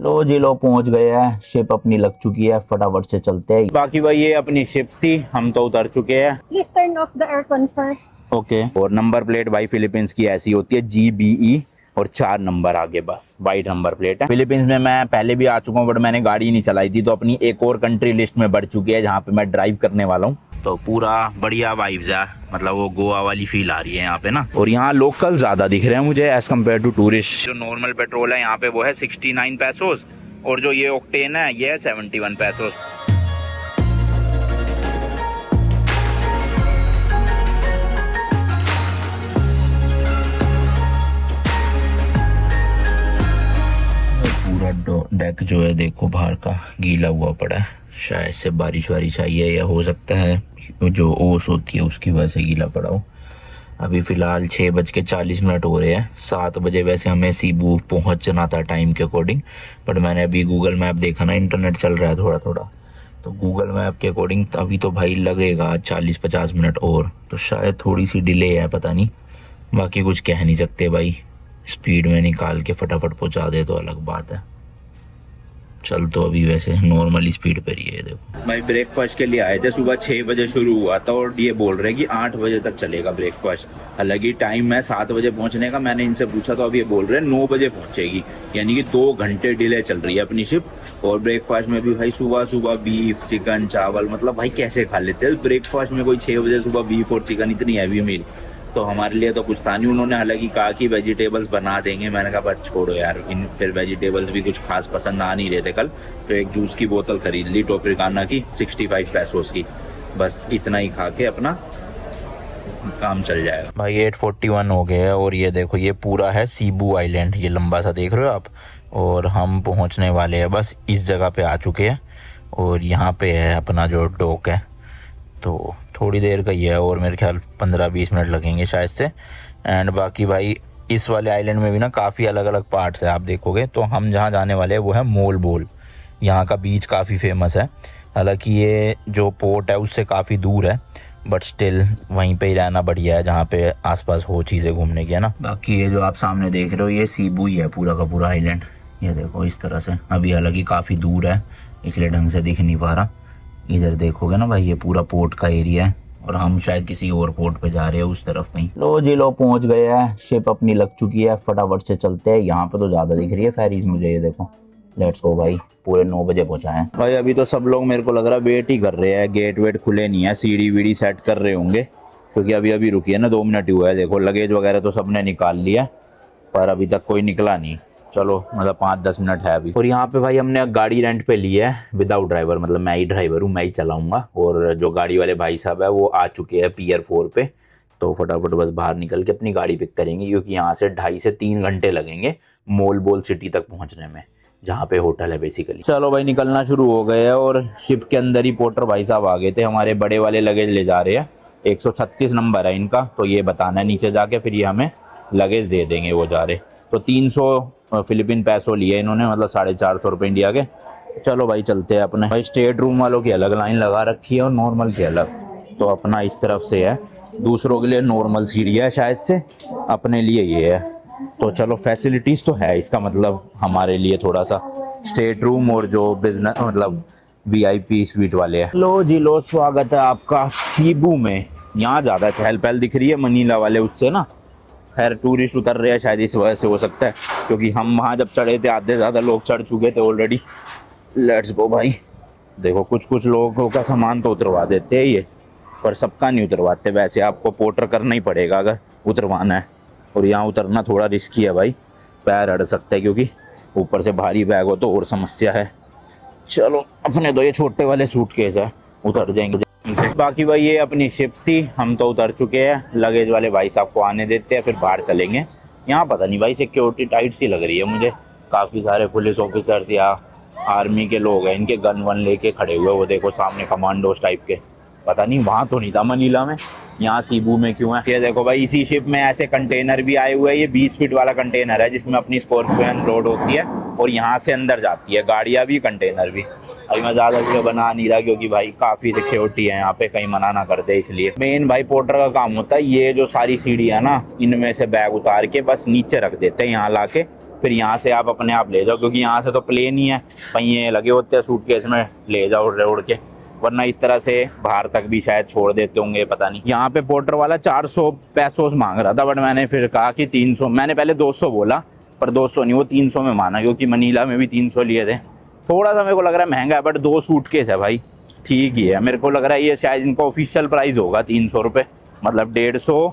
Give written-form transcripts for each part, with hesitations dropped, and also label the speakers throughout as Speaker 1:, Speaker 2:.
Speaker 1: लो जी लो पहुंच गए हैं। शिप अपनी लग चुकी है, फटाफट से चलते हैं। बाकी भाई ये अपनी शिप थी, हम तो उतर चुके हैं।
Speaker 2: Please turn off the aircon first.
Speaker 1: Okay. और नंबर प्लेट भाई फिलीपींस की ऐसी होती है GBE और 4 नंबर आगे, बस वाइट नंबर प्लेट है। फिलीपींस में मैं पहले भी आ चुका हूँ बट मैंने गाड़ी नहीं चलाई थी, तो अपनी एक और कंट्री लिस्ट में बढ़ चुकी है जहाँ पे मैं ड्राइव करने वाला हूँ। तो पूरा बढ़िया वाइब्स है, मतलब वो गोवा वाली फील आ रही है यहाँ पे ना। और यहाँ लोकल ज्यादा दिख रहे हैं मुझे एज कम्पेयर टू टूरिस्ट। जो नॉर्मल पेट्रोल है यहाँ पे वो है 69 पैसोस, और जो ये ऑक्टेन है ये है 71 पैसोस। पूरा डेक जो है देखो बाहर का गीला हुआ पड़ा है, शायद से बारिश वारिश आई है या हो सकता है जो ओस होती है उसकी वजह से गीला पड़ा हो। अभी फिलहाल 6:40 हो रहे हैं। 7 बजे वैसे हमें सीबू पहुंचना था टाइम के अकॉर्डिंग, बट मैंने अभी गूगल मैप देखा ना, इंटरनेट चल रहा है थोड़ा थोड़ा, तो गूगल मैप के अकॉर्डिंग अभी तो भाई लगेगा 40-50 मिनट और, तो शायद थोड़ी सी डिले है, पता नहीं। बाकी कुछ कह नहीं सकते भाई, स्पीड में निकाल के फटाफट पहुंचा दे तो अलग बात है। चल तो अभी वैसे नॉर्मली स्पीड पर ही है। देखो भाई ब्रेकफास्ट के लिए आए थे, सुबह 6 बजे शुरू हुआ था और ये बोल रहे हैं कि 8 बजे तक चलेगा ब्रेकफास्ट। हालांकि टाइम है 7 बजे पहुंचने का, मैंने इनसे पूछा तो अब ये बोल रहे हैं 9 बजे पहुंचेगी, यानी कि 2 घंटे डिले चल रही है अपनी शिप। और ब्रेकफास्ट में भी भाई सुबह सुबह बीफ चिकन चावल, मतलब भाई कैसे खा लेते हैं ब्रेकफास्ट में कोई 6 बजे सुबह बीफ और चिकन, इतनी हैवी मील। तो हमारे लिए तो कुछ था नहीं। उन्होंने हालांकि कहा कि वेजिटेबल्स बना देंगे, मैंने कहा पर छोड़ो यार, इन फिर वेजिटेबल्स भी कुछ खास पसंद आ नहीं रहे थे कल। तो एक जूस की बोतल खरीद ली टोपिकाना की 65 पैसोस की, बस इतना ही खा के अपना काम चल जाएगा। भाई 8:41 हो गए हैं और ये देखो ये पूरा है सीबू आइलैंड, ये लंबा सा देख रहे हो आप। और हम पहुंचने वाले हैं, बस इस जगह पे आ चुके हैं और यहाँ पे है अपना जो डॉक है। तो थोड़ी देर का ही है और मेरे ख्याल 15-20 मिनट लगेंगे शायद से। एंड बाकी भाई इस वाले आइलैंड में भी ना काफ़ी अलग अलग पार्ट्स है, आप देखोगे। तो हम जहाँ जाने वाले हैं वो है मोल बोल, यहाँ का बीच काफ़ी फेमस है। हालांकि ये जो पोर्ट है उससे काफ़ी दूर है, बट स्टिल वहीं पे ही रहना बढ़िया है जहाँ पे आसपास हो चीज़ें घूमने की, है ना। बाकी ये जो आप सामने देख रहे हो ये सीबू ही है पूरा का पूरा आइलैंड, ये देखो इस तरह से। अभी हालांकि काफ़ी दूर है इसलिए ढंग से दिख नहीं पा रहा। इधर देखोगे ना भाई ये पूरा पोर्ट का एरिया है और हम शायद किसी और पोर्ट पे जा रहे हैं उस तरफ कहीं। लो जी लो पहुंच गए हैं, शिप अपनी लग चुकी है, फटाफट से चलते हैं। यहाँ पे तो ज्यादा दिख रही है फेरीज मुझे, ये देखो। लेट्स गो भाई, पूरे 9 बजे पहुंचा है भाई। अभी तो सब लोग मेरे को लग रहा है वेट ही कर रहे हैं, गेट वेट खुले नहीं है, सीढ़ी वीढ़ी सेट कर रहे होंगे क्योंकि अभी अभी रुकी है ना, 2 मिनट ही हुआ है। देखो लगेज वगैरह तो सबने निकाल लिया पर अभी तक कोई निकला नहीं। चलो मतलब 5-10 मिनट है अभी। और यहाँ पे भाई हमने गाड़ी रेंट पे ली है विदाउट ड्राइवर, मतलब मैं ही ड्राइवर हूँ, मैं ही चलाऊंगा। और जो गाड़ी वाले भाई साहब है वो आ चुके हैं पियर 4 पे, तो फटाफट बस बाहर निकल के अपनी गाड़ी पिक करेंगे क्योंकि यहाँ से 2.5 से 3 घंटे लगेंगे मोल बोल सिटी तक पहुँचने में, जहाँ पे होटल है बेसिकली। चलो भाई निकलना शुरू हो गए हैं और शिप के अंदर ही पोर्टर भाई साहब आ गए थे, हमारे बड़े वाले लगेज ले जा रहे हैं। 136 नंबर है इनका, तो ये बताना है नीचे जाके, फिर ये हमें लगेज दे देंगे वो जा रहे। तो 300 फिलिपिन पैसों लिए इन्होंने, मतलब 450 रुपये इंडिया के। चलो भाई चलते हैं अपने। भाई स्टेट रूम वालों की अलग लाइन लगा रखी है और नॉर्मल की अलग, तो अपना इस तरफ से है, दूसरों के लिए नॉर्मल सीढ़ी है शायद से, अपने लिए ये है। तो चलो फैसिलिटीज़ तो है, इसका मतलब हमारे लिए थोड़ा सा स्टेट रूम और जो बिजनेस मतलब VIP स्वीट वाले हैं। लो जी लो, स्वागत है आपका सीबू में। यहाँ ज़्यादा चहल पहल दिख रही है मनीला वाले उससे ना, खैर टूरिस्ट उतर रहे हैं शायद इस वजह से हो सकता है, क्योंकि हम वहाँ जब चढ़े थे आधे ज़्यादा लोग चढ़ चुके थे ऑलरेडी। लेट्स गो भाई। देखो कुछ कुछ लोगों का सामान तो उतरवा देते हैं ये, पर सबका नहीं उतरवाते। वैसे आपको पोर्टर करना ही पड़ेगा अगर उतरवाना है, और यहाँ उतरना थोड़ा रिस्की है भाई, पैर अड़ सकते हैं क्योंकि ऊपर से भारी बैग हो तो और समस्या है। चलो अपने तो ये छोटे वाले सूटकेस है, उतर जाएंगे। बाकी भाई ये अपनी शिप थी, हम तो उतर चुके हैं। लगेज वाले भाई साहब को आने देते हैं फिर बाहर चलेंगे। यहाँ पता नहीं भाई सिक्योरिटी टाइट सी लग रही है मुझे, काफ़ी सारे पुलिस ऑफिसर्स या आर्मी के लोग हैं, इनके गन वन लेके खड़े हुए, वो देखो सामने कमांडोज टाइप के। पता नहीं वहाँ तो नहीं था मनीला में, यहाँ सीबू में क्यों है। ये देखो भाई इसी शिप में ऐसे कंटेनर भी आए हुए हैं, ये 20 फीट वाला कंटेनर है जिसमें अपनी स्कॉर्पियन लोड होती है और यहाँ से अंदर जाती है गाड़ियाँ भी कंटेनर भी। अभी मैं ज़्यादा वीडियो बना नहीं रहा क्योंकि भाई काफ़ी सिक्योरिटी है यहाँ पे, कहीं मना ना कर दे इसलिए। मेन भाई पोर्टर का काम होता है ये जो सारी सीढ़ी है ना, इनमें से बैग उतार के बस नीचे रख देते हैं यहाँ ला के, फिर यहाँ से आप अपने आप ले जाओ, क्योंकि यहाँ से तो प्लेन ही है, पहिए लगे होते हैं सूटकेस में, ले जाओ उड़ के, वरना इस तरह से बाहर तक भी शायद छोड़ देते होंगे, पता नहीं। यहाँ पे पोर्टर वाला 400 पैसोस मांग रहा था, बट मैंने फिर कहा कि 300, मैंने पहले 200 बोला, पर 200 नहीं, वो 300 में माना, क्योंकि मनीला में भी 300 लिए थे। थोड़ा सा मेरे को लग रहा है महंगा है, बट 2 सूटकेस है भाई, ठीक ही है। मेरे को लग रहा है ये शायद इनका ऑफिशियल प्राइस होगा 300 रुपये, मतलब 150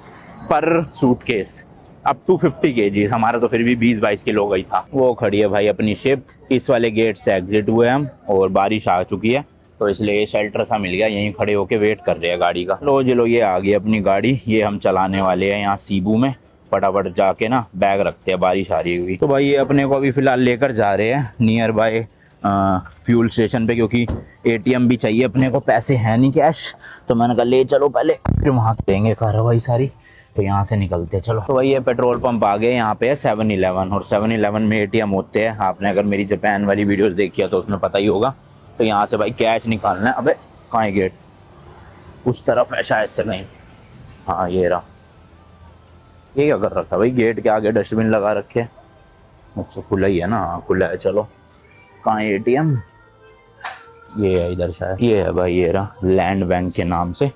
Speaker 1: पर सूटकेस, अप टू 50 kg। हमारा तो फिर भी 20-22 किलो का ही था। वो खड़ी है भाई अपनी शिप, इस वाले गेट से एग्जिट हुए हम, और बारिश आ चुकी है तो इसलिए शेल्टर सा मिल गया, यहीं खड़े होके वेट कर रहे हैं गाड़ी का। लो जी लो, ये आ गई अपनी गाड़ी, ये हम चलाने वाले हैं यहाँ सीबू में। फटाफट जाके ना बैग रखते हैं, बारिश आ रही हुई। तो भाई ये अपने को अभी फ़िलहाल लेकर जा रहे हैं नियर बाय फ्यूल स्टेशन पे, क्योंकि ATM भी चाहिए अपने को, पैसे हैं नहीं कैश, तो मैंने कहा ले चलो पहले, फिर वहाँ देंगे कार्रवाई सारी। तो यहाँ से निकलते हैं, चलो। तो भाई ये पेट्रोल पंप आ गए, यहाँ पे है 7-Eleven, और 7-Eleven में ATM होते हैं। आपने अगर मेरी जापान वाली वीडियोस देखी है तो उसमें पता ही होगा। तो यहाँ से भाई कैश निकालना है। अबे कहाँ है गेट? उस तरफ है शायद से कहीं। हाँ ये रहा। ये क्या कर रखा है भाई, गेट के आगे डस्टबिन लगा रखे। अच्छा खुला ही है ना? हाँ खुला है। चलो कहाँ है ATM? ये है इधर शायद। ये है भाई, ये रहा, लैंड बैंक के नाम से।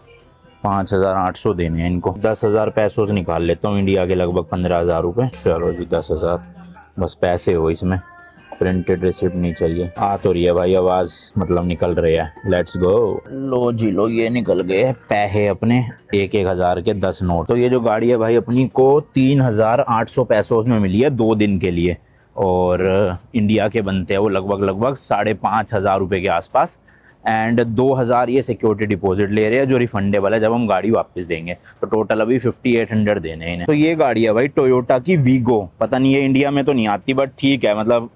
Speaker 1: 5,800 देने हैं इनको। 10,000 पैसों से निकाल लेता हूँ, इंडिया के लगभग 15,000 रुपये। चलो जी 10,000 बस पैसे हो इसमें, प्रिंटेड रिसिप्ट नहीं चाहिए। आ तो रही है भाई आवाज़, मतलब निकल रही है। Let's go. लो जी लो, ये निकल गए पैसे अपने, 1,000 के 10 नोट। तो ये जो गाड़ी है भाई अपनी को 3,800 पैसों में मिली है 2 दिन के लिए, और इंडिया के बनते हैं वो लगभग 5,500 रुपये के आसपास। एंड 2,000 ये सिक्योरिटी डिपॉजिट ले रहे हैं, जो रिफंडेबल है जब हम गाड़ी वापस देंगे। तो टोटल अभी 5,800 देने हैं इन्हें। तो ये गाड़ी है भाई टोयोटा की वीगो, पता नहीं ये इंडिया में तो नहीं आती, बट ठीक है, मतलब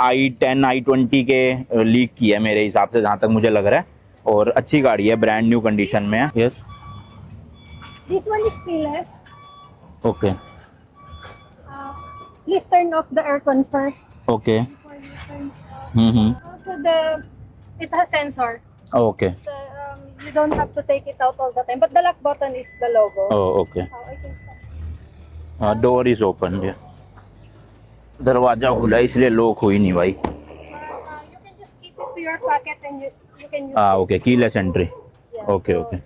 Speaker 1: i10 i20 के लीक की है मेरे हिसाब से, जहाँ तक मुझे लग रहा है। और अच्छी गाड़ी है, ब्रांड न्यू कंडीशन में है। Yes,
Speaker 2: This one is keyless.
Speaker 1: Okay
Speaker 2: Please turn off the aircon first
Speaker 1: okay,
Speaker 2: before you turn off. Also it has sensor,
Speaker 1: okay,
Speaker 2: so you don't have to take it out all the time. But the lock button is the logo.
Speaker 1: Okay.
Speaker 2: I can stop.
Speaker 1: हाँ door is open, दरवाजा खुला है इसलिए lock हुई नहीं भाई।
Speaker 2: You can just keep it to your pocket and you can use
Speaker 1: हाँ
Speaker 2: it.
Speaker 1: Okay, keyless entry.
Speaker 2: Yeah,
Speaker 1: okay
Speaker 2: so-
Speaker 1: okay,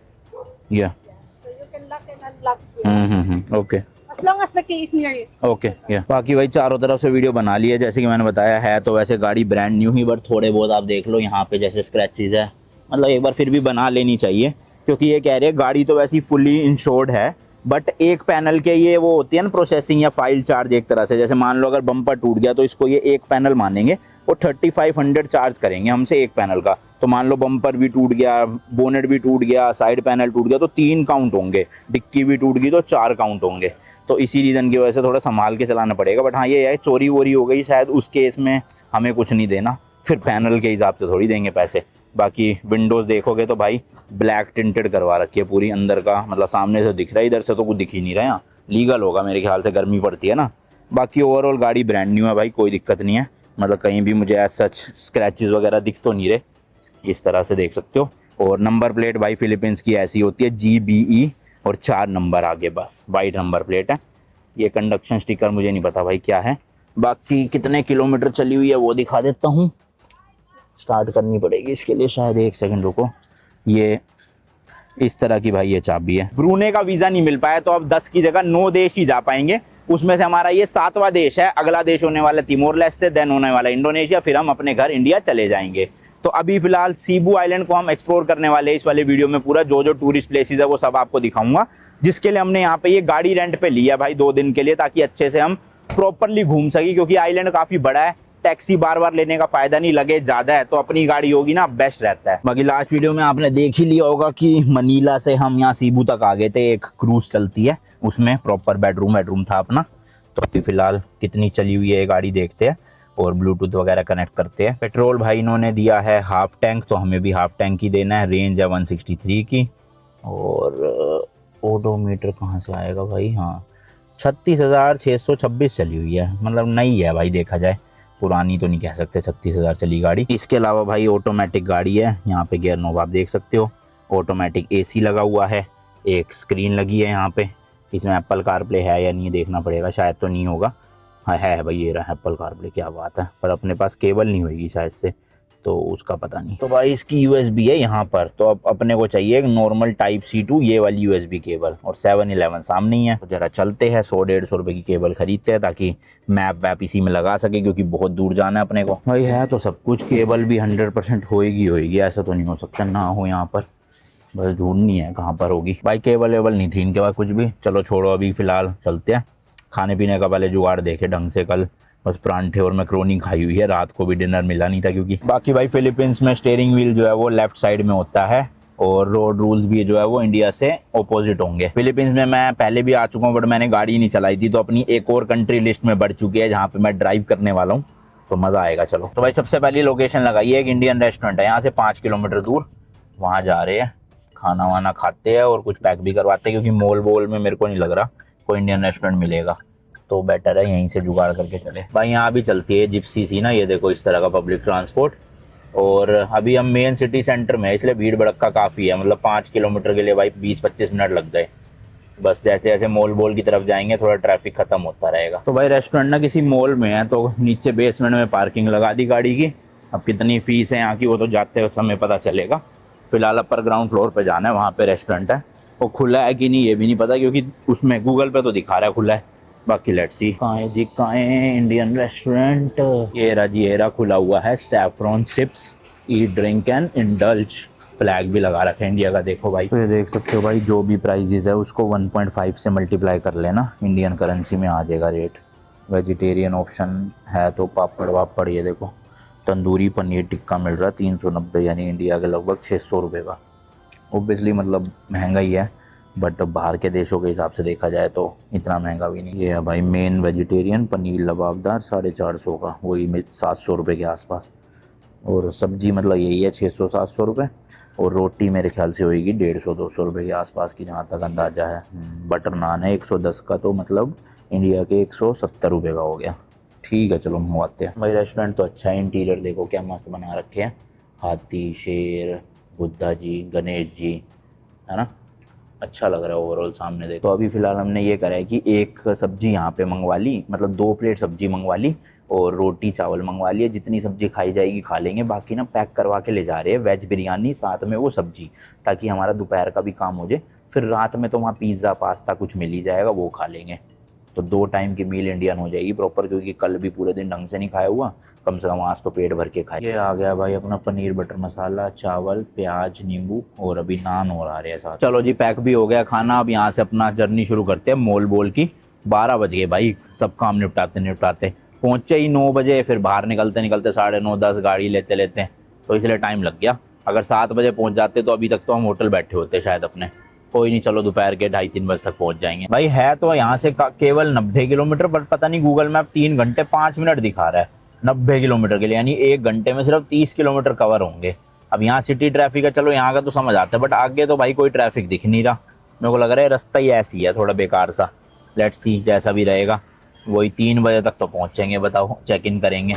Speaker 1: या
Speaker 2: So you can lock and unlock here.
Speaker 1: Okay
Speaker 2: As long as the key is near you.
Speaker 1: Okay. या बाकी भाई चारों तरफ से video बना ली है, जैसे कि मैंने बताया है। तो वैसे गाड़ी ब्रांड न्यू ही, बट थोड़े बहुत आप देख लो यहाँ पे जैसे स्क्रैचेस है, मतलब एक बार फिर भी बना लेनी चाहिए, क्योंकि ये कह रहे हैं गाड़ी तो वैसी फुली इंश्योर्ड है, बट एक पैनल के ये वो होती है ना प्रोसेसिंग या फाइल चार्ज एक तरह से। जैसे मान लो अगर बम्पर टूट गया तो इसको ये एक पैनल मानेंगे, वो 3,500 चार्ज करेंगे हमसे एक पैनल का। तो मान लो बम्पर भी टूट गया, बोनेट भी टूट गया, साइड पैनल टूट गया, तो 3 काउंट होंगे, डिक्की भी टूट गई तो 4 काउंट होंगे। तो इसी रीज़न की वजह से थोड़ा संभाल के चलाना पड़ेगा। बट हाँ ये है, चोरी वोरी हो गई शायद, उस केस में हमें कुछ नहीं देना, फिर पैनल के हिसाब से थोड़ी देंगे पैसे। बाकी विंडोज़ देखोगे तो भाई ब्लैक टिंटेड करवा रखी है पूरी अंदर का, मतलब सामने से दिख रहा है, इधर से तो कुछ दिख ही नहीं रहा है। लीगल होगा मेरे ख्याल से, गर्मी पड़ती है ना। बाकी ओवरऑल गाड़ी ब्रांड न्यू है भाई, कोई दिक्कत नहीं है, मतलब कहीं भी मुझे एज सच स्क्रैचेस वगैरह दिख तो नहीं रहे, इस तरह से देख सकते हो। और नंबर प्लेट भाई फिलीपींस की ऐसी होती है, GBE और 4 नंबर आगे, बस वाइट नंबर प्लेट है। ये कंडक्शन स्टिकर मुझे नहीं पता भाई क्या है। बाकी कितने किलोमीटर चली हुई है वो दिखा देता हूँ, स्टार्ट करनी पड़ेगी इसके लिए शायद, 1 सेकंड रुको। ये इस तरह की भाई ये चाबी है। ब्रूने का वीज़ा नहीं मिल पाया तो अब 10 की जगह 9 देश ही जा पाएंगे, उसमें से हमारा ये 7वां देश है। अगला देश होने वाला तिमोर लेस्टे, देन होने वाला इंडोनेशिया, फिर हम अपने घर इंडिया चले जाएंगे। तो अभी फिलहाल सीबू आइलैंड को हम एक्सप्लोर करने वाले हैं इस वाले वीडियो में। पूरा जो जो टूरिस्ट प्लेसेस है वो सब आपको दिखाऊंगा, जिसके लिए हमने यहाँ पे ये गाड़ी रेंट पे लिया भाई 2 दिन के लिए, ताकि अच्छे से हम प्रॉपरली घूम सके, क्योंकि आइलैंड काफ़ी बड़ा है, टैक्सी बार बार लेने का फायदा नहीं, लगे ज़्यादा है, तो अपनी गाड़ी होगी ना बेस्ट रहता है। बाकी लास्ट वीडियो में आपने देख ही लिया होगा कि मनीला से हम यहाँ सीबू तक आ गए थे, एक क्रूज चलती है उसमें प्रॉपर बेडरूम था अपना। तो अभी फिलहाल कितनी चली हुई है ये गाड़ी देखते हैं और ब्लूटूथ वगैरह कनेक्ट करते हैं। पेट्रोल भाई इन्होंने दिया है हाफ टैंक, तो हमें भी हाफ टैंक ही देना है। रेंज है 163 की, और ओडोमीटर कहाँ से आएगा भाई, हाँ 36,626 चली हुई है, मतलब नई है भाई, देखा जाए पुरानी तो नहीं कह सकते, 36,000 चली गाड़ी। इसके अलावा भाई ऑटोमेटिक गाड़ी है, यहाँ पे गियर नोब आप देख सकते हो, ऑटोमेटिक AC लगा हुआ है, एक स्क्रीन लगी है यहाँ पे। इसमें एप्पल कारप्ले है या नहीं देखना पड़ेगा, शायद तो नहीं होगा, हाँ है भाई, ये रहा एप्पल कारप्ले, क्या बात है। पर अपने पास केबल नहीं होगी शायद से, तो उसका पता नहीं। तो भाई इसकी यूएसबी है यहाँ पर, तो अब अपने को चाहिए एक नॉर्मल टाइप सी टू ये वाली यूएसबी केबल, और 7-11 सामने ही है। तो जरा चलते हैं 100-150 रुपए की केबल खरीदते हैं, ताकि मैप वैप इसी में लगा सके, क्योंकि बहुत दूर जाना है अपने को। भाई है तो सब कुछ, केबल भी 100% होएगी, ऐसा तो नहीं हो सकता ना हो यहाँ पर, बस ढूंढनी है कहाँ पर होगी। भाई केबल वेबल नहीं थी इनके पास कुछ भी। चलो छोड़ो, अभी फिलहाल चलते हैं। खाने पीने का पहले जुगाड़ देखे ढंग से, कल बस परांठे और मैक्रोनी खाई हुई है, रात को भी डिनर मिला नहीं था क्योंकि। बाकी भाई फिलीपींस में स्टीयरिंग व्हील जो है वो लेफ्ट साइड में होता है, और रोड रूल्स भी जो है वो इंडिया से ऑपोजिट होंगे। फिलीपींस में मैं पहले भी आ चुका हूँ, बट मैंने गाड़ी नहीं चलाई थी, तो अपनी एक और कंट्री लिस्ट में बढ़ चुकी है जहाँ पे मैं ड्राइव करने वाला हूँ, तो मज़ा आएगा। चलो तो भाई सबसे पहली लोकेशन लगाई है, एक इंडियन रेस्टोरेंट है यहाँ से 5 किलोमीटर दूर, वहाँ जा रहे हैं, खाना वाना खाते हैं और कुछ पैक भी करवाते हैं, क्योंकि मॉल वॉल में मेरे को नहीं लग रहा कोई इंडियन रेस्टोरेंट मिलेगा, तो बेटर है यहीं से जुगाड़ करके चले। भाई यहाँ भी चलती है जिप्सी सी ना, ये देखो इस तरह का पब्लिक ट्रांसपोर्ट। और अभी हम मेन सिटी सेंटर में है, इसलिए भीड़ भड़का काफ़ी है, मतलब 5 किलोमीटर के लिए भाई 20-25 मिनट लग गए। बस जैसे जैसे मॉल बोल की तरफ जाएंगे थोड़ा ट्रैफिक खत्म होता रहेगा। तो भाई रेस्टोरेंट ना किसी मॉल में है, तो नीचे बेसमेंट में पार्किंग लगा दी गाड़ी की। अब कितनी फीस है यहाँ की वो तो जाते समय पता चलेगा। फिलहाल अपर ग्राउंड फ्लोर पे जाना है, वहाँ पे रेस्टोरेंट है। वो खुला है कि नहीं ये भी नहीं पता, क्योंकि उसमें गूगल पे तो दिखा रहा है खुला है, बाकी लेट्स सी। कहाँ है जी, कहाँ है इंडियन रेस्टोरेंट? ये रहा जी, ये रहा, खुला हुआ है। Saffron sips eat drink and indulge, flag भी लगा रखा है इंडिया का, देखो भाई। तो ये देख सकते हो भाई, जो भी प्राइजेस है उसको 1.5 से मल्टीप्लाई कर लेना, इंडियन करेंसी में आ जाएगा रेट। वेजिटेरियन ऑप्शन है तो पापड़ वापड़, ये देखो तंदूरी पनीर टिक्का मिल रहा है 390, यानी इंडिया के लगभग 600 रुपये का। ऑब्वियसली मतलब महंगा ही है, बट बाहर के देशों के हिसाब से देखा जाए तो इतना महंगा भी नहीं। ये है भाई मेन वेजिटेरियन पनीर लबाबदार 450 का, वही 700 रुपये के आसपास। और सब्जी मतलब यही है 600-700 रुपये, और रोटी मेरे ख्याल से होएगी 150-200 रुपये के आसपास की, जहाँ तक अंदाज़ा है। बटर नान है 110 का, तो मतलब इंडिया के 170 रुपये का हो गया। ठीक है चलो मंगवाते हैं। भाई रेस्टोरेंट तो अच्छा है, इंटीरियर देखो क्या मस्त बना रखे हैं, हाथी, शेर, बुद्धा जी, गणेश जी, है ना, अच्छा लग रहा है ओवरऑल सामने देखो। तो अभी फ़िलहाल हमने ये करा है कि एक सब्जी यहाँ पे मंगवा ली, मतलब 2 प्लेट सब्जी मंगवा ली और रोटी चावल मंगवा लिया। जितनी सब्जी खाई जाएगी खा लेंगे, बाकी ना पैक करवा के ले जा रहे हैं वेज बिरयानी साथ में वो सब्जी, ताकि हमारा दोपहर का भी काम हो जाए। फिर रात में तो वहाँ पिज़्ज़ा पास्ता कुछ मिल ही जाएगा, वो खा लेंगे। तो 2 टाइम की मील इंडियन हो जाएगी प्रॉपर, क्योंकि कल भी पूरे दिन ढंग से नहीं खाया हुआ, कम से कम आज तो पेट भर के खाए। ये आ गया भाई अपना पनीर बटर मसाला, चावल, प्याज, नींबू, और अभी नान और आ रहे हैं साथ। चलो जी पैक भी हो गया खाना, अब यहाँ से अपना जर्नी शुरू करते हैं मॉल बोल की। 12 बज गए भाई, सब काम निपटाते पहुँचे ही 9 बजे, फिर बाहर निकलते 9:30-10 गाड़ी लेते, तो इसलिए टाइम लग गया। अगर 7 बजे पहुँच जाते तो अभी तक तो हम होटल बैठे होते शायद अपने। कोई नहीं, चलो दोपहर के 2:30-3 बजे तक पहुंच जाएंगे। भाई है तो यहाँ से केवल 90 किलोमीटर, पर पता नहीं गूगल मैप 3 घंटे 5 मिनट दिखा रहा है 90 किलोमीटर के लिए, यानी 1 घंटे में सिर्फ 30 किलोमीटर कवर होंगे। अब यहाँ सिटी ट्रैफिक है, चलो यहाँ का तो समझ आता है, बट आगे तो भाई कोई ट्रैफिक दिख नहीं रहा। मेरे को लग रहा है रास्ता ही ऐसी है, थोड़ा बेकार सा। लेट्स सी, जैसा भी रहेगा वही 3 बजे तक तो पहुँचेंगे, बताओ चेक इन करेंगे।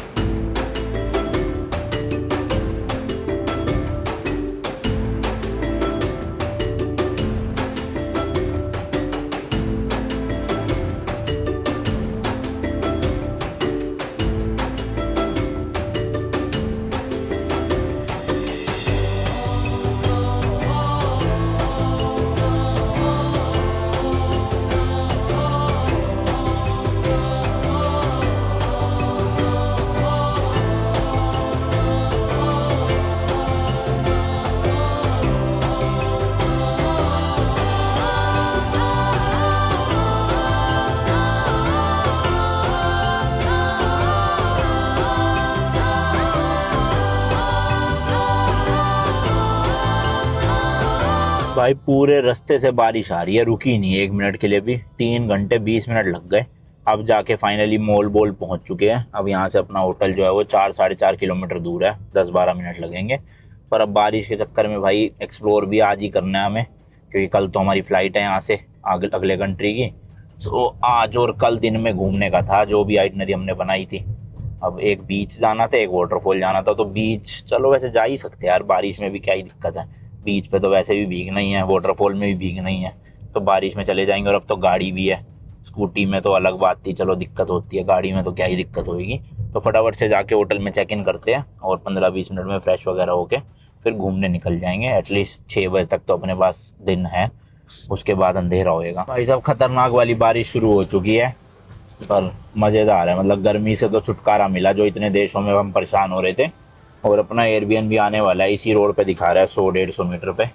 Speaker 1: भाई पूरे रास्ते से बारिश आ रही है, रुकी नहीं 1 मिनट के लिए भी। 3 घंटे 20 मिनट लग गए, अब जाके फाइनली मॉल बोल पहुंच चुके हैं। अब यहाँ से अपना होटल जो है वो 4-4.5 किलोमीटर दूर है, 10-12 मिनट लगेंगे। पर अब बारिश के चक्कर में भाई एक्सप्लोर भी आज ही करना है हमें, क्योंकि कल तो हमारी फ़्लाइट है यहाँ से अगले कंट्री की। तो आज और कल दिन में घूमने का था, जो भी आइटनरी हमने बनाई थी। अब एक बीच जाना था, एक वाटरफॉल जाना था। तो बीच चलो वैसे जा ही सकते हैं यार, बारिश में भी क्या ही दिक्कत है। बीच पे तो वैसे भी भीगना ही है, वाटरफॉल में भी भीगना ही है, तो बारिश में चले जाएंगे। और अब तो गाड़ी भी है, स्कूटी में तो अलग बात थी, चलो दिक्कत होती है, गाड़ी में तो क्या ही दिक्कत होगी। तो फटाफट से जाके होटल में चेक इन करते हैं और 15-20 मिनट में फ्रेश वगैरह होके फिर घूमने निकल जाएंगे। एटलीस्ट 6 बजे तक तो अपने पास दिन है, उसके बाद अंधेरा होएगा। भाई साहब खतरनाक वाली बारिश शुरू हो चुकी है, पर मज़ेदार है। मतलब गर्मी से तो छुटकारा मिला जो इतने देशों में हम परेशान हो रहे थे। और अपना एयरबीएनबी आने वाला है, इसी रोड पे दिखा रहा है 100-150 मीटर पे।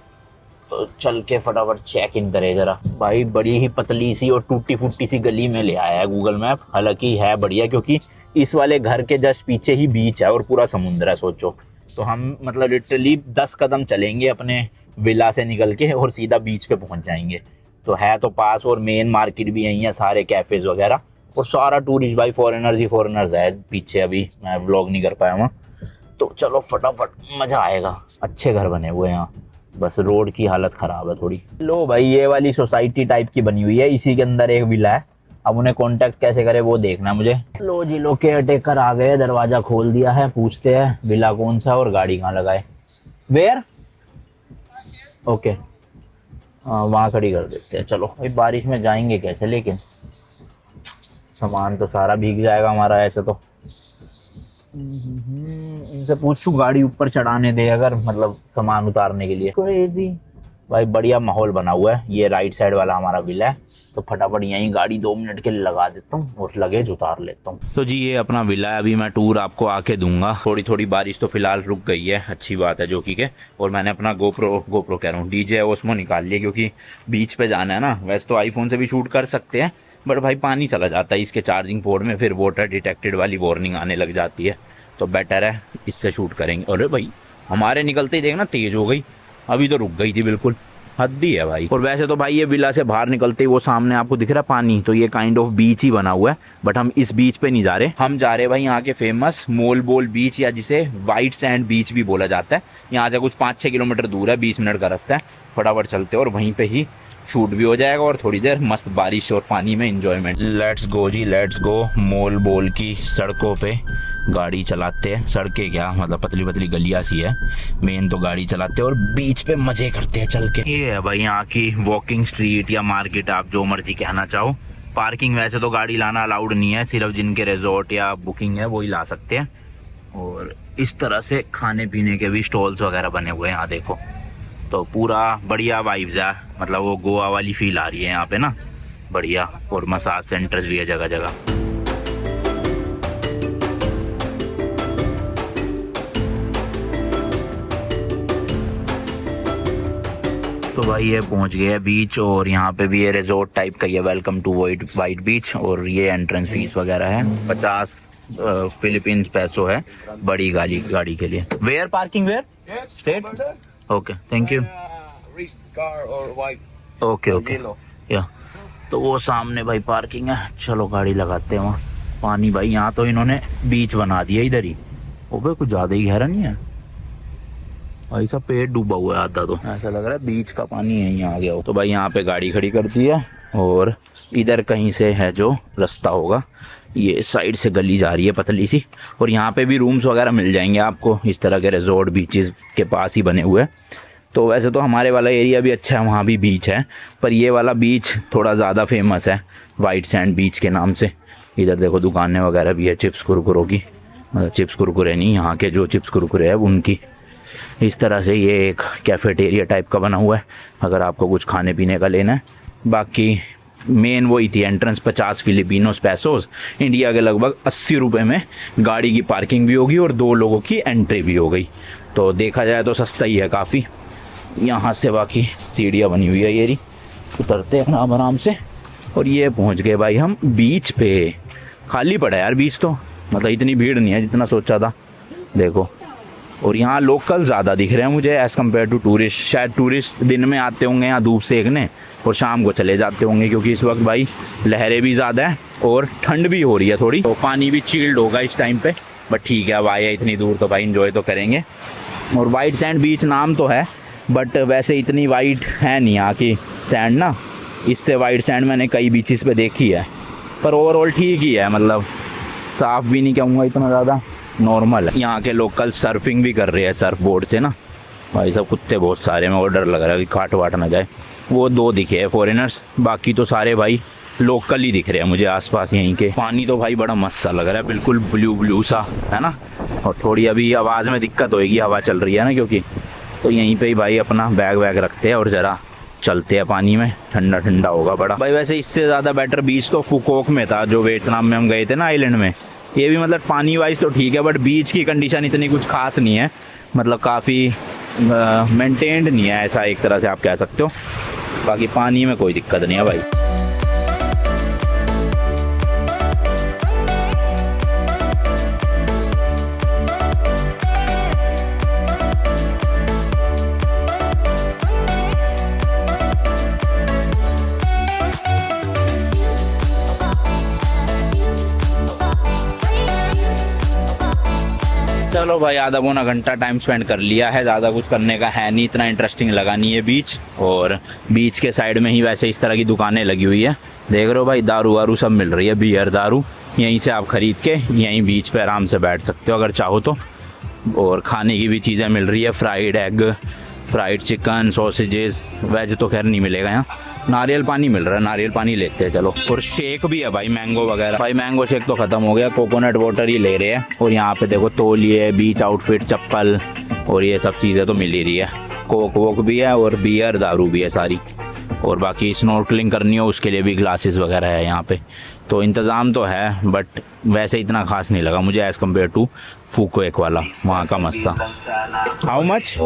Speaker 1: तो चल के फटाफट चेक इन करे जरा। भाई बड़ी ही पतली सी और टूटी फूटी सी गली में ले आया है गूगल मैप। हालांकि है बढ़िया, क्योंकि इस वाले घर के जस्ट पीछे ही बीच है और पूरा समुद्र है। सोचो, तो हम मतलब लिटरली 10 कदम चलेंगे अपने विला से निकल के और सीधा बीच पे पहुंच जाएंगे। तो है तो पास, और मेन मार्केट भी यही है, सारे कैफेज वगैरह, और सारा टूरिस्ट भाई फॉरेनर्स ही फॉरेनर्स है पीछे। अभी मैं व्लॉग नहीं कर पाया वहाँ। तो चलो फटाफट, मज़ा आएगा। अच्छे घर बने हुए हैं यहाँ, बस रोड की हालत ख़राब है थोड़ी। लो भाई, ये वाली सोसाइटी टाइप की बनी हुई है, इसी के अंदर एक विला है। अब उन्हें कांटेक्ट कैसे करे वो देखना है मुझे। लो जी, लो केयर टेकर आ गए, दरवाज़ा खोल दिया है। पूछते हैं विला कौन सा और गाड़ी कहाँ लगाए। वेयर? ओके, हाँ वहाँ खड़ी कर देते हैं। चलो भाई, बारिश में जाएंगे कैसे, लेकिन सामान तो सारा भीग जाएगा हमारा ऐसे तो। इनसे पूछूं गाड़ी ऊपर चढ़ाने दे अगर, मतलब सामान उतारने के लिए। क्रेजी भाई, बढ़िया माहौल बना हुआ है। ये राइट साइड वाला हमारा विला है, तो फटाफट यहीं गाड़ी 2 मिनट के लिए लगा देता हूँ और लगेज उतार लेता हूँ। तो जी ये अपना विला है, अभी मैं टूर आपको आके दूंगा। थोड़ी थोड़ी बारिश तो फिलहाल रुक गई है, अच्छी बात है जो कि के। और मैंने अपना गोप्रो कह रहा हूँ, डीजे ओस्मो निकाल लिया, क्योंकि बीच पे जाना है ना। वैसे तो आईफोन से भी शूट कर सकते हैं, बट भाई पानी चला जाता है इसके चार्जिंग पोर्ट में, फिर वाटर डिटेक्टेड वाली वार्निंग आने लग जाती है। तो बेटर है इससे शूट करेंगे। अरे भाई हमारे निकलते ही देखना तेज हो गई, अभी तो रुक गई थी बिल्कुल, हद ही है भाई। और वैसे तो भाई ये विला से बाहर निकलते ही वो सामने आपको दिख रहा है पानी, तो ये काइंड ऑफ बीच ही बना हुआ है। बट हम इस बीच पे नहीं जा रहे, हम जा रहे भाई यहाँ के फेमस मोल बोल बीच, या जिसे वाइट सैंड बीच भी बोला जाता है। यहाँ से कुछ 5-6 किलोमीटर दूर है, 20 मिनट का रास्ता है। फटाफट चलते हैं और वहीं पे ही शूट भी हो जाएगा और थोड़ी देर मस्त बारिश और पानी में एंजॉयमेंट। लेट्स गो जी, लेट्स गो। मोल बोल की सड़कों पे गाड़ी चलाते हैं। सड़कें क्या, मतलब पतली पतली गलियां सी है, मेन तो गाड़ी चलाते हैं और बीच पे मजे करते हैं चल के। ये है भाई यहाँ की वॉकिंग स्ट्रीट या मार्केट, आप जो मर्जी कहना चाहो। पार्किंग वैसे तो गाड़ी लाना अलाउड नहीं है, सिर्फ जिनके रिजॉर्ट या बुकिंग है वही ला सकते हैं। और इस तरह से खाने पीने के भी स्टॉल्स वगैरह बने हुए हैं यहाँ देखो। तो पूरा बढ़िया वाइब्स है, मतलब वो गोवा वाली फील आ रही है यहाँ पे ना, बढ़िया। और मसाज सेंटर्स भी है जगह जगह। तो भाई ये पहुंच गए बीच, और यहाँ पे भी ये रिजॉर्ट टाइप का ही है, वेलकम टू वाइट बीच। और ये एंट्रेंस फीस वगैरह है 50 फिलीपींस पैसो है बड़ी गाड़ी के लिए। Where parking, where state? Okay, thank you. Okay okay, या तो वो सामने भाई पार्किंग है। चलो गाड़ी लगाते हैं वहाँ। पानी भाई यहाँ तो इन्होंने बीच बना दिया इधर ही। ओबे कुछ ज्यादा ही गहरा नहीं है भाई, सब पेट डूबा हुआ है आधा, तो ऐसा लग रहा है बीच का पानी यहीं आ गया हो। तो भाई यहाँ पे गाड़ी खड़ी कर दी है, और इधर कहीं से है जो रास्ता होगा, ये साइड से गली जा रही है पतली सी। और यहाँ पे भी रूम्स वगैरह मिल जाएंगे आपको, इस तरह के रिजॉर्ट बीचेस के पास ही बने हुए हैं। तो वैसे तो हमारे वाला एरिया भी अच्छा है, वहाँ भी बीच है, पर ये वाला बीच थोड़ा ज़्यादा फेमस है वाइट सैंड बीच के नाम से। इधर देखो दुकानें वगैरह भी है चिप्स कुरकुरों की, मतलब चिप्स कुरकुरे नहीं, यहाँ के जो चिप्स कुरकुरे है उनकी। इस तरह से ये एक कैफेटेरिया टाइप का बना हुआ है अगर आपको कुछ खाने पीने का लेना है। बाकी मेन वही थी एंट्रेंस 50 फिलिपिनोस पैसोस, इंडिया के लगभग 80 रुपये में गाड़ी की पार्किंग भी होगी और 2 लोगों की एंट्री भी हो गई। तो देखा जाए तो सस्ता ही है काफ़ी। यहाँ से बाकी सीढ़ियाँ बनी हुई है, ये रही, उतरते हैं आराम आराम से। और ये पहुँच गए भाई हम बीच पे। खाली पड़ा है यार बीच तो, मतलब इतनी भीड़ नहीं है जितना सोचा था देखो। और यहाँ लोकल ज़्यादा दिख रहे हैं मुझे एज़ कम्पेयर टू टूरिस्ट। शायद टूरिस्ट दिन में आते होंगे यहाँ धूप सेकने और शाम को चले जाते होंगे, क्योंकि इस वक्त भाई लहरें भी ज़्यादा हैं और ठंड भी हो रही है थोड़ी, तो पानी भी चिल्ड होगा इस टाइम पे। बट ठीक है, अब आए इतनी दूर तो भाई इंजॉय तो करेंगे। और वाइट सैंड बीच नाम तो है, बट वैसे इतनी वाइट है नहीं यहाँ की सैंड ना। इससे वाइट सैंड मैंने कई बीचेस पे देखी है, पर ओवरऑल ठीक ही है, मतलब साफ़ भी नहीं कहूँगा इतना ज़्यादा, नॉर्मल है। यहाँ के लोकल सर्फिंग भी कर रहे हैं सर्फ बोर्ड से ना भाई साहब। कुत्ते बहुत सारे में, और डर लग रहा है कि काट वाट ना जाए। वो 2 दिखे हैं फॉरेनर्स, बाकी तो सारे भाई लोकल ही दिख रहे हैं मुझे आसपास यहीं के। पानी तो भाई बड़ा मस्त सा लग रहा है, बिल्कुल ब्लू ब्लू सा है ना। और थोड़ी अभी आवाज़ में दिक्कत होगी, हवा चल रही है ना क्योंकि, तो यहीं पे ही भाई अपना बैग वैग रखते हैं और ज़रा चलते हैं पानी में, ठंडा ठंडा होगा बड़ा भाई। वैसे इससे ज़्यादा बेटर बीच तो फुकोक में था, जो वियतनाम में हम गए थे ना आइलैंड में। ये भी मतलब पानी वाइज तो ठीक है, बट बीच की कंडीशन इतनी कुछ खास नहीं है, मतलब काफ़ी मेंटेन्ड नहीं है, ऐसा एक तरह से आप कह सकते हो। बाकी पानी में कोई दिक्कत नहीं है भाई। चलो भाई, आधा पौना घंटा टाइम स्पेंड कर लिया है, ज़्यादा कुछ करने का है नहीं, इतना इंटरेस्टिंग लगा नहीं है बीच। और बीच के साइड में ही वैसे इस तरह की दुकानें लगी हुई है, देख रहे हो भाई, दारू वारू सब मिल रही है, बियर दारू। यहीं से आप खरीद के यहीं बीच पे आराम से बैठ सकते हो अगर चाहो तो। और खाने की भी चीज़ें मिल रही है, fried egg, fried chicken, sausages. Veg तो खैर नहीं मिलेगा यहाँ। नारियल पानी मिल रहा है, नारियल पानी लेते हैं चलो। और शेक भी है भाई, मैंगो वगैरह। भाई मैंगो शेक तो खत्म हो गया, कोकोनट वाटर ही ले रहे हैं। और यहाँ पे देखो तौलिए, बीच आउटफिट, चप्पल और ये सब चीज़ें तो मिल ही रही है। कोक वोक भी है और बियर दारू भी है सारी। और बाकी स्नॉर्कलिंग करनी हो उसके लिए भी ग्लासेस वगैरह है यहाँ पे, तो इंतज़ाम तो है, बट वैसे इतना खास नहीं लगा मुझे एज़ कम्पेयर टू फुकोक वाला, वहाँ का मस्त था। How much?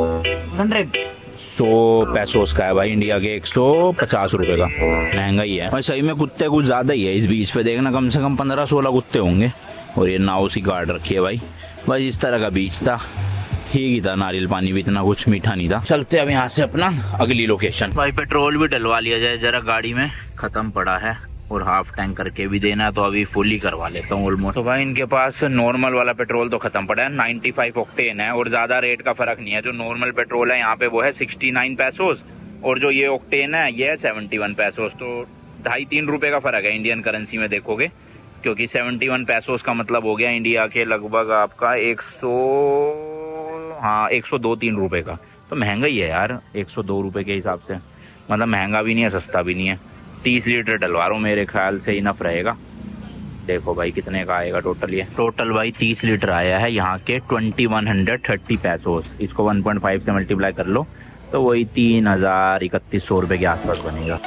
Speaker 1: 100 पैसोस का है भाई, इंडिया के 150 रुपये का। महंगा ही है भाई, सही में कुत्ते कुछ ज़्यादा ही है इस बीच पे, देखना कम से कम 15-16 कुत्ते होंगे। और ये नाव सी गार्ड रखी है भाई। बस इस तरह का बीच था, ठीक ही था, नारियल पानी भी इतना कुछ मीठा नहीं था। चलते अब यहाँ से अपना अगली लोकेशन। भाई पेट्रोल भी डलवा लिया जाए जरा, गाड़ी में ख़त्म पड़ा है और हाफ टैंक करके भी देना है, तो अभी फुल ही करवा लेता हूँ ऑलमोस्ट। तो भाई इनके पास नॉर्मल वाला पेट्रोल तो खत्म पड़ा है, 95 ऑक्टेन है और ज़्यादा रेट का फ़र्क नहीं है। जो नॉर्मल पेट्रोल है यहाँ पे वो है 69 पैसोस और जो ये ऑक्टेन है ये है 71 पैसोस। तो 2.5-3 रुपये का फ़र्क है इंडियन करेंसी में देखोगे, क्योंकि 71 पैसोस का मतलब हो गया इंडिया के लगभग आपका 102-3 रुपये का। तो महंगा ही है यार 102 रुपये के हिसाब से, मतलब महंगा भी नहीं है सस्ता भी नहीं है। 30 लीटर डलवा रहा हूँ, मेरे ख्याल से इनफ रहेगा। देखो भाई कितने का आएगा टोटल, ये टोटल भाई 30 लीटर आया है यहाँ के 2130 पैसोस। इसको 1.5 से मल्टीप्लाई कर लो तो वही 3000-3100 रुपये के आसपास बनेगा।